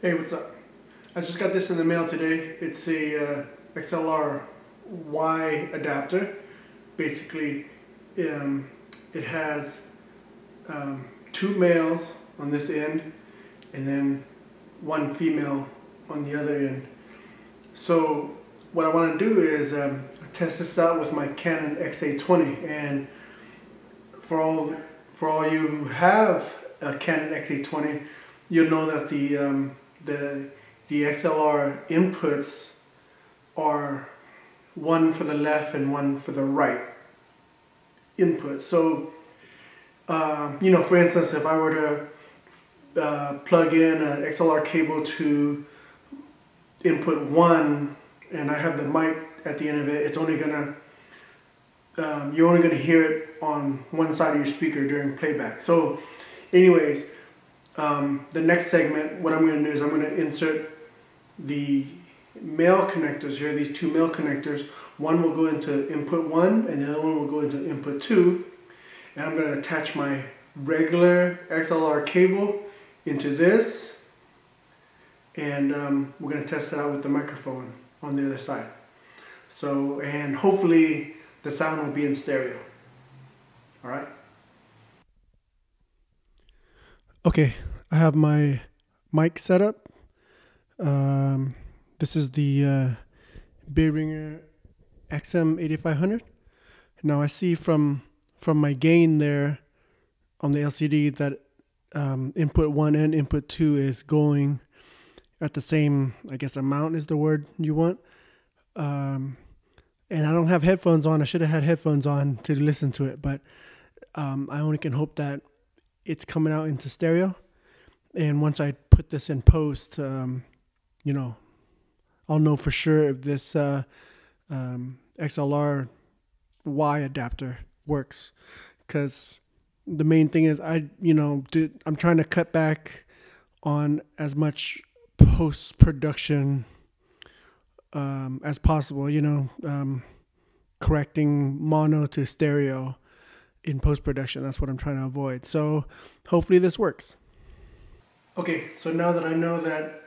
Hey, what's up? I just got this in the mail today. It's a XLR Y adapter. Basically, it has two males on this end and then one female on the other end. So what I want to do is test this out with my Canon XA20, and for all you who have a Canon XA20, you'll know that the XLR inputs are one for the left and one for the right input. So you know, for instance, if I were to plug in an XLR cable to input 1 and I have the mic at the end of it, it's only gonna you're only gonna hear it on one side of your speaker during playback. So anyways, the next segment, what I'm going to do is I'm going to insert the male connectors here, these two male connectors. One will go into input 1 and the other one will go into input 2. And I'm going to attach my regular XLR cable into this, and we're going to test it out with the microphone on the other side. So, and hopefully the sound will be in stereo. Alright? Okay, I have my mic set up. This is the Behringer XM8500. Now I see from my gain there on the LCD that input 1 and input 2 is going at the same, I guess, amount is the word you want. And I don't have headphones on. I should have had headphones on to listen to it, but I only can hope that it's coming out into stereo. And once I put this in post, you know, I'll know for sure if this XLR Y adapter works. Because the main thing is I'm trying to cut back on as much post-production as possible, you know, correcting mono to stereo in post-production. That's what I'm trying to avoid. So hopefully this works. Okay, so now that I know that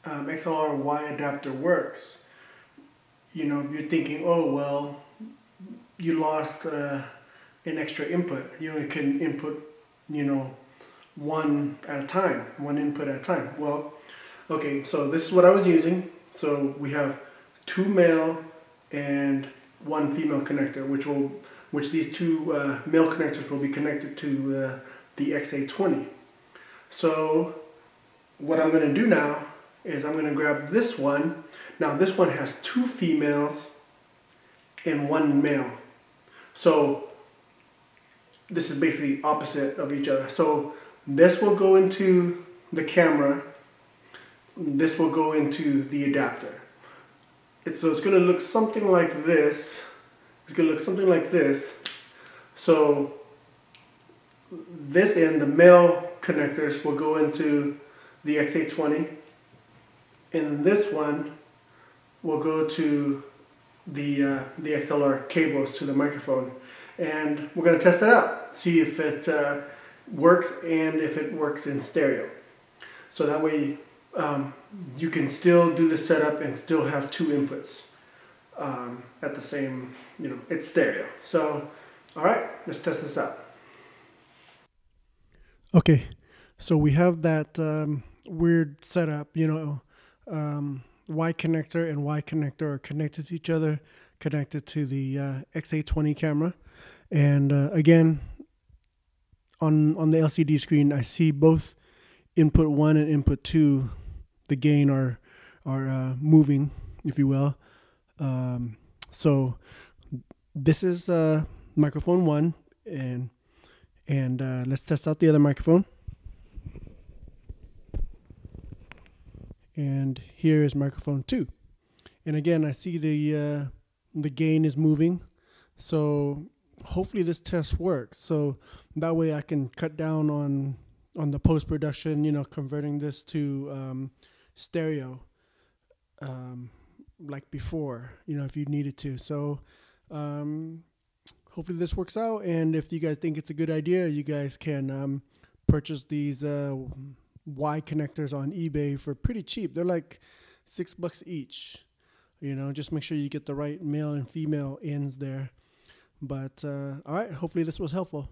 XLR Y adapter works, you know, you're thinking, oh, well, you lost an extra input. You only can input, you know, one at a time, one input at a time. Well, okay, so this is what I was using. So we have two male and one female connector, which these two male connectors will be connected to the XA20. So what I'm going to do now is I'm going to grab this one. Now this one has two females and one male. So this is basically opposite of each other. So this will go into the camera. This will go into the adapter. So it's going to look something like this. It's going to look something like this. So this end, the male connectors, will go into the XA20, and this one will go to the XLR cables to the microphone. And we're going to test it out, see if it works and if it works in stereo. So that way you can still do the setup and still have two inputs at the same, you know, it's stereo. So, all right, let's test this out. Okay, so we have that weird setup, you know, Y connector and Y connector are connected to each other, connected to the XA20 camera. And again, on the LCD screen, I see both input 1 and input 2, the gain are moving, if you will. So this is microphone 1, and let's test out the other microphone. And here is microphone 2. And again, I see the gain is moving. So hopefully this test works. So that way I can cut down on the post-production, you know, converting this to stereo like before, you know, if you needed to. So hopefully this works out. And if you guys think it's a good idea, you guys can purchase these Y connectors on eBay for pretty cheap. They're like $6 each. You know, just make sure you get the right male and female ends there. But all right, hopefully this was helpful.